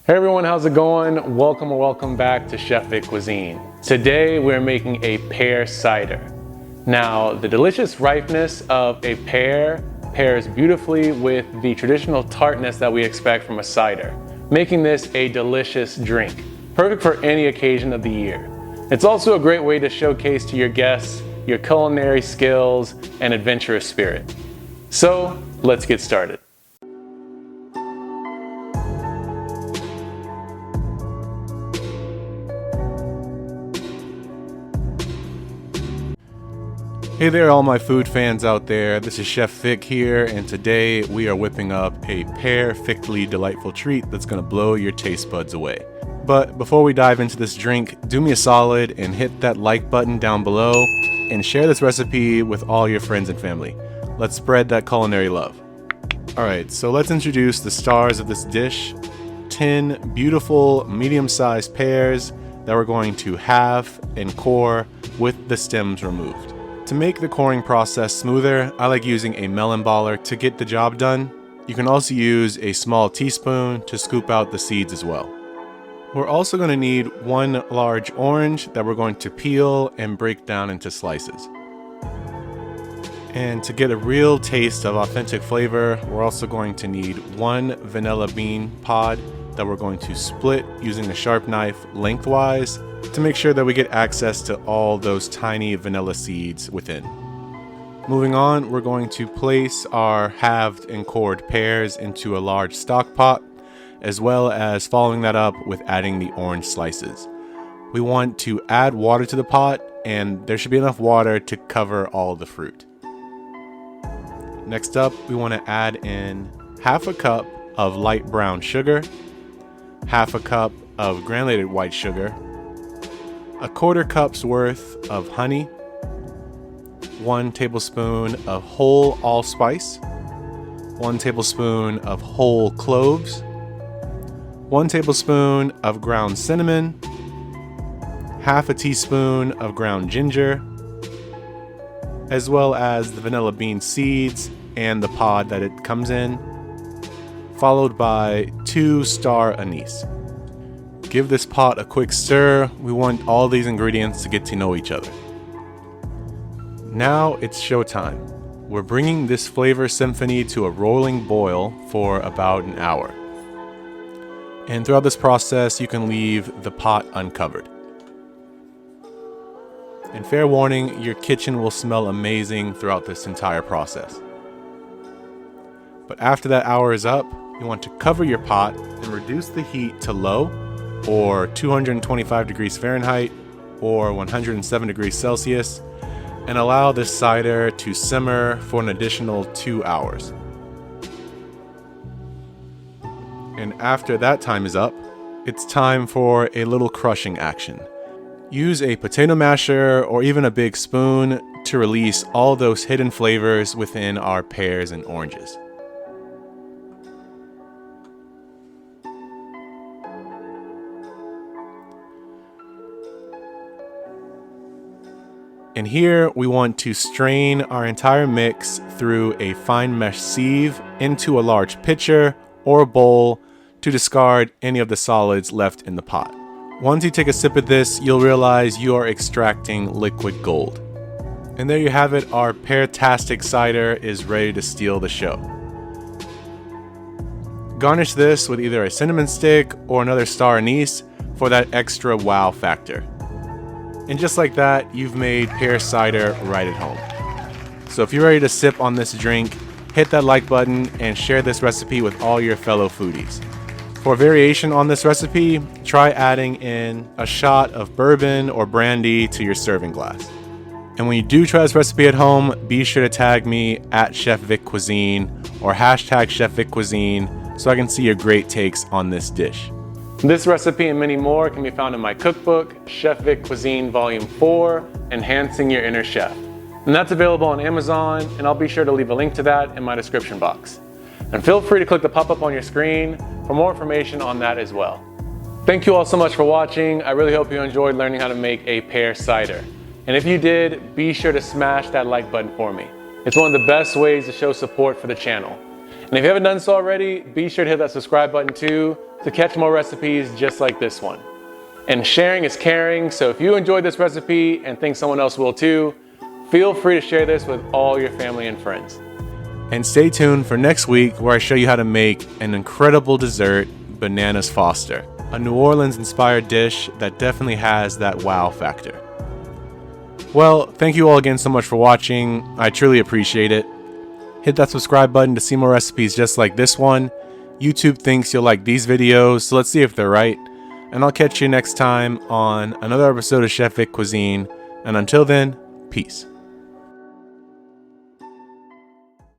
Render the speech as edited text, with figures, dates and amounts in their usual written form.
Hey everyone, how's it going? Welcome or welcome back to Chef Vic Cuisine. Today we're making a pear cider. Now, the delicious ripeness of a pear pairs beautifully with the traditional tartness that we expect from a cider, making this a delicious drink, perfect for any occasion of the year. It's also a great way to showcase to your guests your culinary skills and adventurous spirit. So, let's get started. Hey there, all my food fans out there. This is Chef Vic here, and today we are whipping up a perfectly delightful treat that's gonna blow your taste buds away. But before we dive into this drink, do me a solid and hit that like button down below and share this recipe with all your friends and family. Let's spread that culinary love. Alright, so let's introduce the stars of this dish. 10 beautiful medium-sized pears that we're going to halve and core with the stems removed. To make the coring process smoother, I like using a melon baller to get the job done. You can also use a small teaspoon to scoop out the seeds as well. We're also going to need one large orange that we're going to peel and break down into slices. And to get a real taste of authentic flavor, we're also going to need one vanilla bean pod that we're going to split using a sharp knife lengthwise to make sure that we get access to all those tiny vanilla seeds within. Moving on, we're going to place our halved and cored pears into a large stock pot, as well as following that up with adding the orange slices. We want to add water to the pot, and there should be enough water to cover all the fruit. Next up, we want to add in half a cup of light brown sugar, half a cup of granulated white sugar, a quarter cup's worth of honey, 1 tablespoon of whole allspice, 1 tablespoon of whole cloves, 1 tablespoon of ground cinnamon, half a teaspoon of ground ginger, as well as the vanilla bean seeds and the pod that it comes in, followed by 2 star anise. Give this pot a quick stir. We want all these ingredients to get to know each other. Now it's showtime. We're bringing this flavor symphony to a rolling boil for about an hour. And throughout this process, you can leave the pot uncovered. And fair warning, your kitchen will smell amazing throughout this entire process. But after that hour is up, you want to cover your pot and reduce the heat to low, or 225 degrees Fahrenheit, or 107 degrees Celsius, and allow this cider to simmer for an additional 2 hours. And after that time is up, it's time for a little crushing action. Use a potato masher or even a big spoon to release all those hidden flavors within our pears and oranges. And here we want to strain our entire mix through a fine mesh sieve into a large pitcher or bowl to discard any of the solids left in the pot. Once you take a sip of this, you'll realize you are extracting liquid gold. And there you have it, our pear-tastic cider is ready to steal the show. Garnish this with either a cinnamon stick or another star anise for that extra wow factor. And just like that, you've made pear cider right at home. So if you're ready to sip on this drink, hit that like button and share this recipe with all your fellow foodies. For a variation on this recipe, try adding in a shot of bourbon or brandy to your serving glass. And when you do try this recipe at home, be sure to tag me at Chef Vic Cuisine or hashtag Chef Vic Cuisine so I can see your great takes on this dish. This recipe and many more can be found in my cookbook, Chef Vic Cuisine Volume 4, Enhancing Your Inner Chef. And that's available on Amazon, and I'll be sure to leave a link to that in my description box. And feel free to click the pop-up on your screen for more information on that as well. Thank you all so much for watching. I really hope you enjoyed learning how to make a pear cider. And if you did, be sure to smash that like button for me. It's one of the best ways to show support for the channel. And And if you haven't done so already, be sure to hit that subscribe button too to catch more recipes just like this one. And sharing is caring, so if you enjoyed this recipe and think someone else will too, feel free to share this with all your family and friends. And stay tuned for next week where I show you how to make an incredible dessert, Bananas Foster, a New Orleans inspired dish that definitely has that wow factor. Well, thank you all again so much for watching. I truly appreciate it. Hit that subscribe button to see more recipes just like this one. YouTube thinks you'll like these videos, so let's see if they're right. And I'll catch you next time on another episode of Chef Vic Cuisine. And until then, peace.